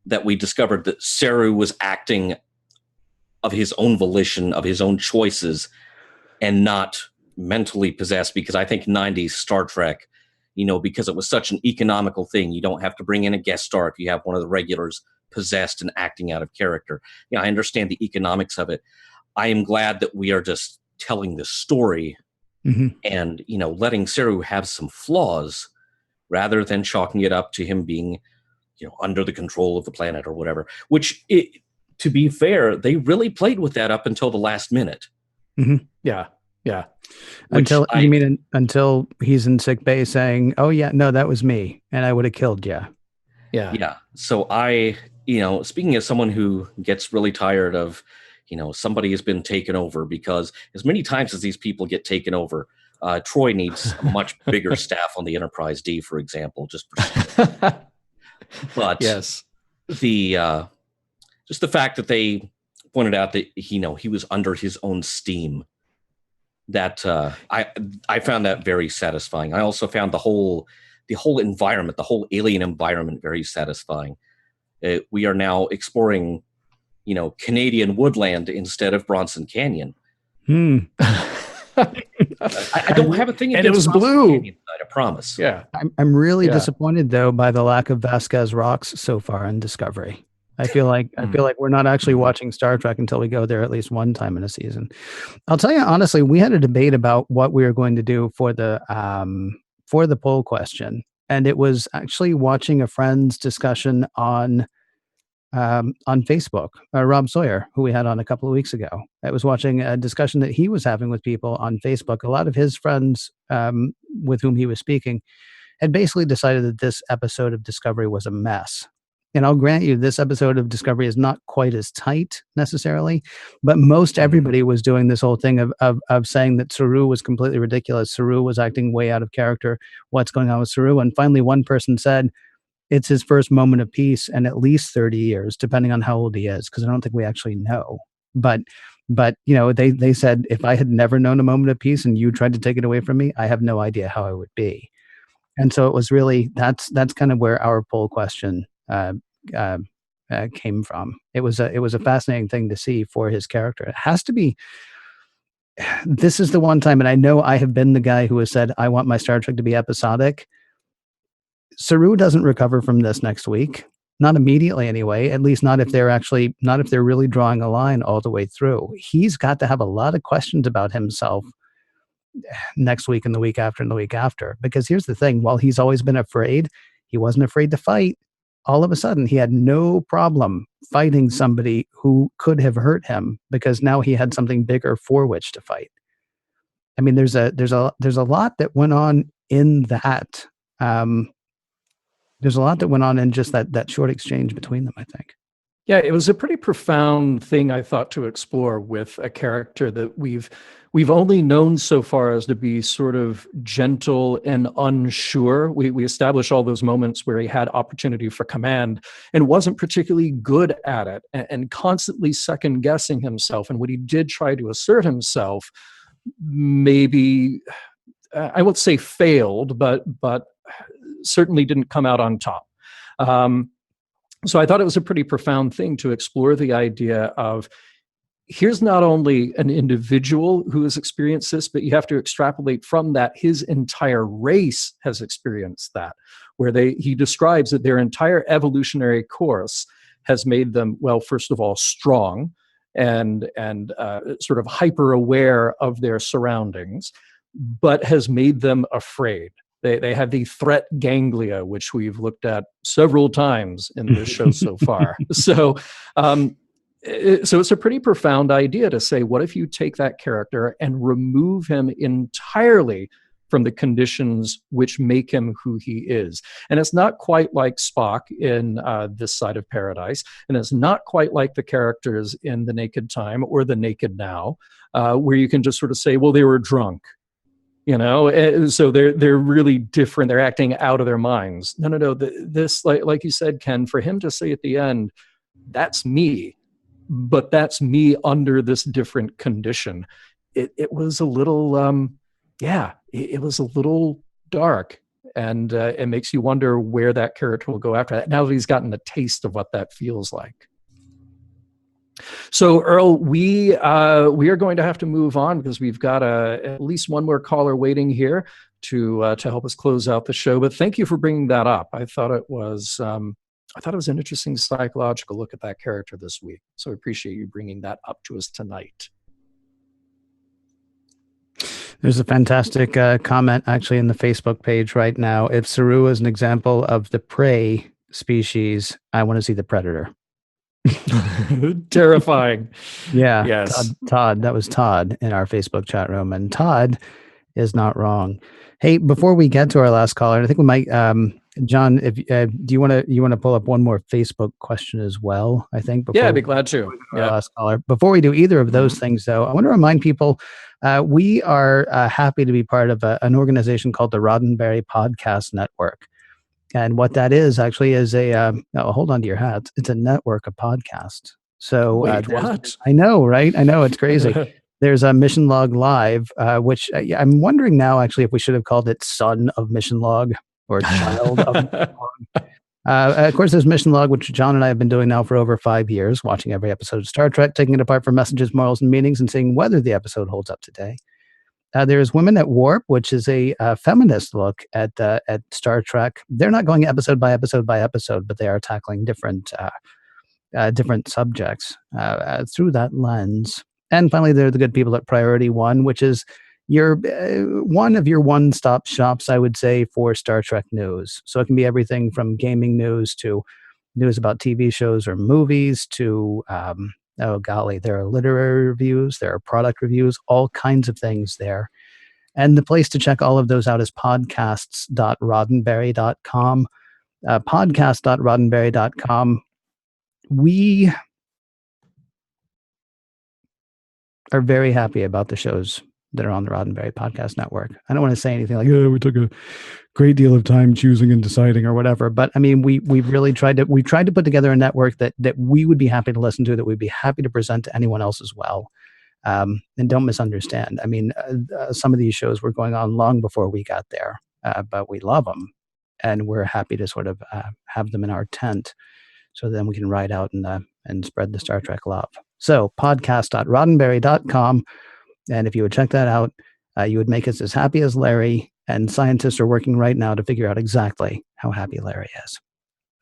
that we discovered that Saru was acting of his own volition, of his own choices, and not mentally possessed, because I think 90s Star Trek, because it was such an economical thing, you don't have to bring in a guest star if you have one of the regulars possessed and acting out of character. I understand the economics of it. I am glad that we are just telling this story and, letting Saru have some flaws rather than chalking it up to him being, under the control of the planet or whatever, which, to be fair, they really played with that up until the last minute. Yeah. Until he's in sick bay saying, "Oh yeah, no, that was me, and I would have killed you." Yeah. So speaking as someone who gets really tired of, somebody has been taken over, because as many times as these people get taken over, Troy needs a much bigger staff on the Enterprise D, for example, but yes, just the fact that they pointed out that he was under his own steam, that I found that very satisfying. I also found the whole environment, the whole alien environment, very satisfying. We are now exploring, Canadian woodland instead of Bronson Canyon. I don't have a thing against and it was Bronson blue. Canyon, I promise. Yeah, I'm really disappointed though by the lack of Vasquez rocks so far in Discovery. I feel like we're not actually watching Star Trek until we go there at least one time in a season. I'll tell you honestly, we had a debate about what we were going to do for the poll question, and it was actually watching a friend's discussion on Facebook. Rob Sawyer, who we had on a couple of weeks ago, I was watching a discussion that he was having with people on Facebook. A lot of his friends with whom he was speaking had basically decided that this episode of Discovery was a mess. And I'll grant you, this episode of Discovery is not quite as tight necessarily, but most everybody was doing this whole thing of saying that Saru was completely ridiculous. Saru was acting way out of character. What's going on with Saru? And finally, one person said it's his first moment of peace in at least 30 years, depending on how old he is, because I don't think we actually know. But they said, if I had never known a moment of peace and you tried to take it away from me, I have no idea how I would be. And so it was really, that's kind of where our poll question came from. It was a fascinating thing to see for his character. It has to be. This is the one time, and I know I have been the guy who has said I want my Star Trek to be episodic. Saru doesn't recover from this next week, not immediately anyway. At least not if they're really drawing a line all the way through. He's got to have a lot of questions about himself next week and the week after and the week after. Because here's the thing: while he's always been afraid, he wasn't afraid to fight. All of a sudden, he had no problem fighting somebody who could have hurt him, because now he had something bigger for which to fight. I mean, there's a lot that went on in that. There's a lot that went on in just that short exchange between them, I think. Yeah, it was a pretty profound thing, I thought, to explore with a character that we've only known so far as to be sort of gentle and unsure. We established all those moments where he had opportunity for command and wasn't particularly good at it, and constantly second guessing himself. And when he did try to assert himself, maybe I won't say failed, but certainly didn't come out on top. So I thought it was a pretty profound thing to explore the idea of, here's not only an individual who has experienced this, but you have to extrapolate from that his entire race has experienced that, where he describes that their entire evolutionary course has made them, well, first of all, strong and sort of hyper aware of their surroundings, but has made them afraid. They have the threat ganglia, which we've looked at several times in this show so far. So it's a pretty profound idea to say, what if you take that character and remove him entirely from the conditions which make him who he is? And it's not quite like Spock in This Side of Paradise, and it's not quite like the characters in The Naked Time or The Naked Now, where you can just sort of say, well, they were drunk. So they're really different. They're acting out of their minds. No. This, like you said, Ken, for him to say at the end, that's me, but that's me under this different condition. It was a little, it was a little dark, and it makes you wonder where that character will go after that. Now that he's gotten a taste of what that feels like. So, Earl, we are going to have to move on because we've got at least one more caller waiting here to help us close out the show. But thank you for bringing that up. I thought it was an interesting psychological look at that character this week. So I appreciate you bringing that up to us tonight. There's a fantastic comment actually in the Facebook page right now. If Saru is an example of the prey species, I want to see the predator. Terrifying. Yeah. Yes. Todd, that was Todd in our Facebook chat room, and Todd is not wrong. Hey, before we get to our last caller, I think we might, John, if do you want to pull up one more Facebook question as well? I think. I'd be glad to. Our last caller. Before we do either of those things, though, I want to remind people we are happy to be part of an organization called the Roddenberry Podcast Network. And what that is actually is hold on to your hats. It's a network of podcasts. So wait, what? I know, right? I know, it's crazy. There's a Mission Log Live, which I'm wondering now actually if we should have called it Son of Mission Log or Child of Mission Log. Of course, there's Mission Log, which John and I have been doing now for over 5 years, watching every episode of Star Trek, taking it apart for messages, morals, and meanings, and seeing whether the episode holds up today. There's Women at Warp, which is a feminist look at Star Trek. They're not going episode by episode by episode, but they are tackling different subjects through that lens. And finally, there are the good people at Priority One, which is your one of your one-stop shops, I would say, for Star Trek news. So it can be everything from gaming news to news about TV shows or movies to oh golly, there are literary reviews, there are product reviews, all kinds of things there. And the place to check all of those out is podcasts.roddenberry.com. Podcast.roddenberry.com. We are very happy about the shows that are on the Roddenberry Podcast Network. I don't want to say anything like, we took a great deal of time choosing and deciding or whatever. But I mean, we really tried to put together a network that we would be happy to listen to, that we'd be happy to present to anyone else as well. And don't misunderstand. I mean, some of these shows were going on long before we got there, but we love them. And we're happy to sort of have them in our tent so then we can ride out and spread the Star Trek love. So podcast.roddenberry.com. And if you would check that out, you would make us as happy as Larry, and scientists are working right now to figure out exactly how happy Larry is.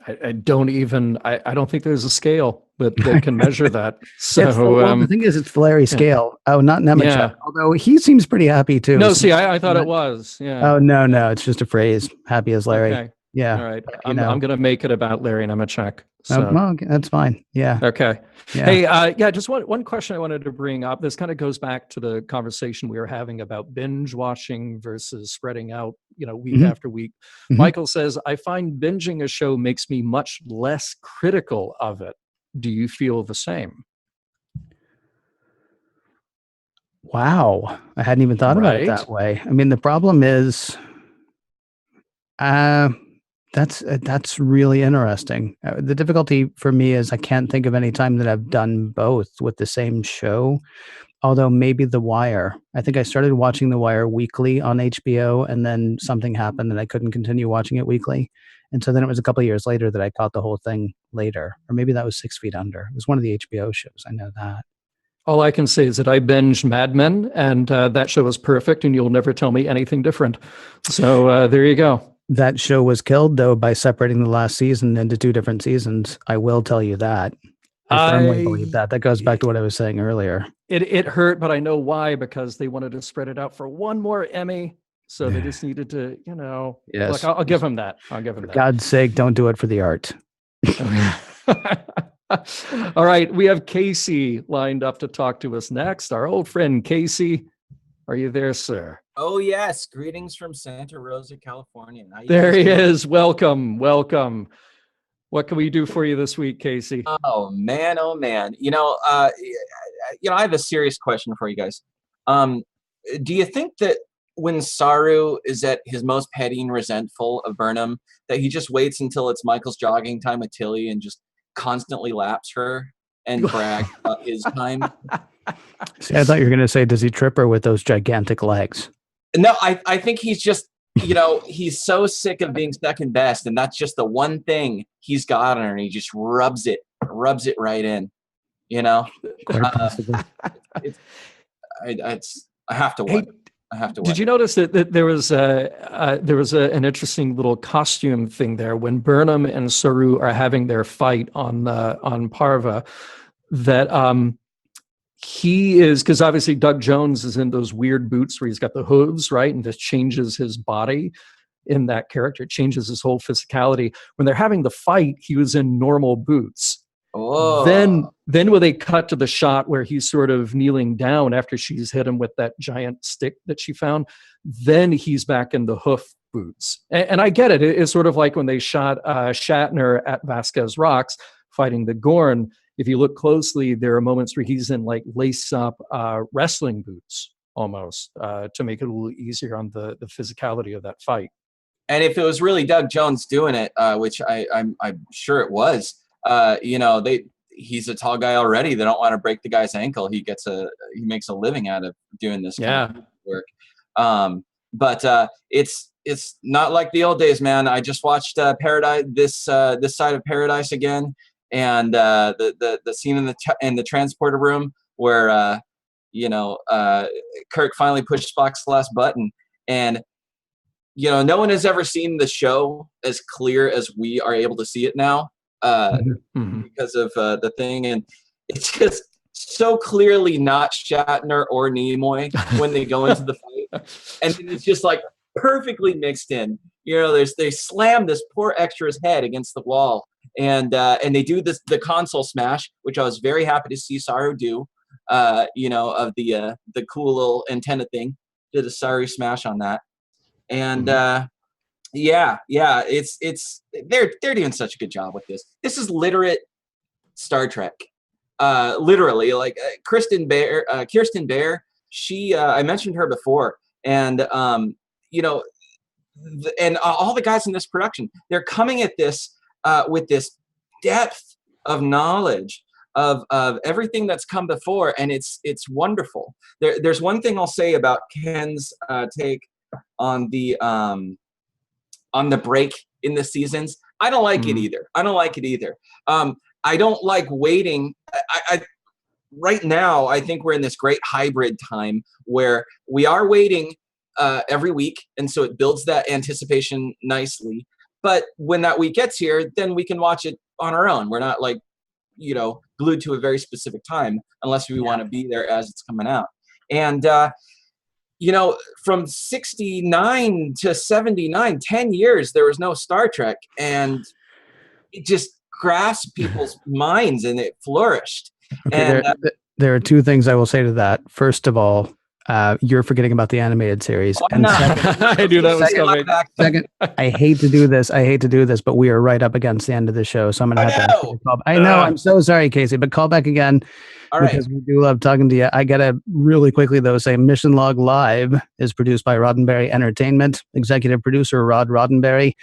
I don't think there's a scale that can measure that. So the thing is, it's the Larry scale. Oh, not Nemechek. Yeah. Although he seems pretty happy too. No, see, I thought it was. Yeah. Oh, no. It's just a phrase. Happy as Larry. Okay. Yeah. All right. I'm going to make it about Larry Nemechek. So. Well, that's fine. Yeah. Okay. Yeah. Hey, just one question I wanted to bring up. This kind of goes back to the conversation we were having about binge watching versus spreading out, week after week. Mm-hmm. Michael says, I find binging a show makes me much less critical of it. Do you feel the same? Wow. I hadn't even thought about it that way. I mean, the problem is, that's really interesting. The difficulty for me is I can't think of any time that I've done both with the same show, although maybe The Wire. I think I started watching The Wire weekly on HBO, and then something happened and I couldn't continue watching it weekly. And so then it was a couple of years later that I caught the whole thing later. Or maybe that was 6 Feet Under. It was one of the HBO shows. I know that. All I can say is that I binged Mad Men, and that show was perfect, and you'll never tell me anything different. So there you go. That show was killed, though, by separating the last season into 2 different seasons. I will tell you that. I firmly believe that. That goes back to what I was saying earlier. It hurt, but I know why, because they wanted to spread it out for one more Emmy. So they just needed to, Yes. Look, I'll give them that. For God's sake, don't do it for the art. All right. We have Casey lined up to talk to us next. Our old friend, Casey. Are you there, sir? Oh, yes. Greetings from Santa Rosa, California. There he is. Welcome. What can we do for you this week, Casey? Oh, man. I have a serious question for you guys. Do you think that when Saru is at his most petty and resentful of Burnham, that he just waits until it's Michael's jogging time with Tilly and just constantly laps her and brags about his time. See, I thought you were going to say, does he trip her with those gigantic legs? No, I think he's just, he's so sick of being second best, and that's just the one thing he's got on her, and he just rubs it right in, Quite possibly. I have to watch. I have to watch. Did you notice that there was an interesting little costume thing there when Burnham and Saru are having their fight on Parva? That he is, because obviously Doug Jones is in those weird boots where he's got the hooves, right, and just changes his body in that character, changes his whole physicality. When they're having the fight, he was in normal boots. Oh. Then when they cut to the shot where he's sort of kneeling down after she's hit him with that giant stick that she found, then he's back in the hoof boots. And I get it. It's sort of like when they shot Shatner at Vasquez Rocks fighting the Gorn. If you look closely, there are moments where he's in like lace-up wrestling boots almost to make it a little easier on the physicality of that fight. And if it was really Doug Jones doing it, which I'm sure it was, he's a tall guy already. They don't want to break the guy's ankle. He makes a living out of doing this kind of work. But it's not like the old days, man. I just watched Paradise, this side of Paradise again, and the scene in the transporter room where Kirk finally pushed Spock's last button, and no one has ever seen the show as clear as we are able to see it now. Because of the thing, and it's just so clearly not Shatner or Nimoy when they go into the fight, and it's just like perfectly mixed in. They slam this poor extra's head against the wall, and they do the console smash, which I was very happy to see Saru do. Of the cool little antenna thing, did a Saru smash on that, and. Yeah, it's they're doing such a good job with this. This is literate Star Trek. Literally, like Kirsten Bear. She I mentioned her before, and and all the guys in this production, they're coming at this with this depth of knowledge of everything that's come before, and it's wonderful. There's one thing I'll say about Ken's take on the break in the seasons. I don't like it either. I don't like waiting. I right now, I think we're in this great hybrid time where we are waiting every week, and so it builds that anticipation nicely. But when that week gets here, then we can watch it on our own. We're not glued to a very specific time unless we want to be there as it's coming out. And from 69 to 79, 10 years, there was no Star Trek, and it just grasped people's minds and it flourished. Okay, and there are two things I will say to that. First of all, you're forgetting about the animated series. And second, I knew that was coming. Second, I hate to do this, but we are right up against the end of the show, so I'm going to have to call. I know, I'm so sorry, Casey, but call back again. All right. Because we do love talking to you. I got to really quickly, though, say Mission Log Live is produced by Roddenberry Entertainment. Executive producer Rod Roddenberry.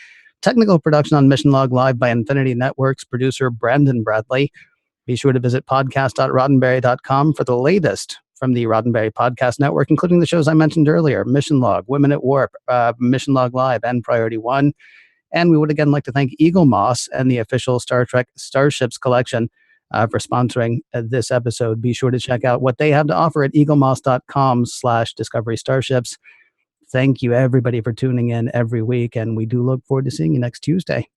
Technical production on Mission Log Live by Infinity Networks. Producer Brandon Bradley. Be sure to visit podcast.roddenberry.com for the latest from the Roddenberry Podcast Network, including the shows I mentioned earlier, Mission Log, Women at Warp, Mission Log Live, and Priority One. And we would again like to thank Eagle Moss and the official Star Trek Starships collection for sponsoring this episode. Be sure to check out what they have to offer at eaglemoss.com/Discovery Starships. Thank you, everybody, for tuning in every week, and we do look forward to seeing you next Tuesday.